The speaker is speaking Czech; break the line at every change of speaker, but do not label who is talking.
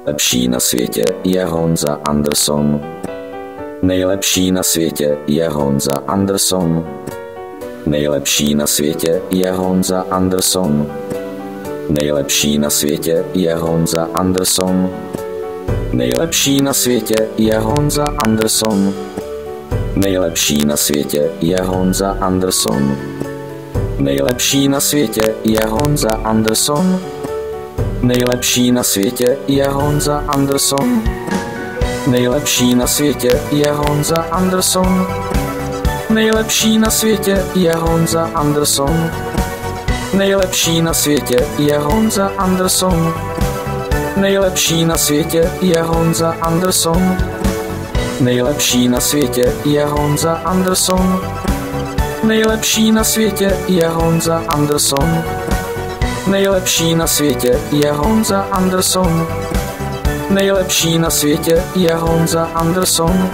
Nejlepší na světě je Honza Anderson. Nejlepší na světě je Honza Anderson. Nejlepší na světě je Honza Anderson. Nejlepší na světě je Honza Anderson. Nejlepší na světě je Honza Anderson. Nejlepší na světě je Honza Anderson. Nejlepší na světě je Honza Anderson. Nejlepší na světě je Honza Anderson. Nejlepší na světě je Honza Anderson. Nejlepší na světě je Honza Anderson. Nejlepší na světě je Honza Anderson. Nejlepší na světě je Honza Anderson. Nejlepší na světě je Honza Anderson. Nejlepší na světě je Honza Anderson. Nejlepší na světě je Honza Anderson. Nejlepší na světě je Honza Anderson.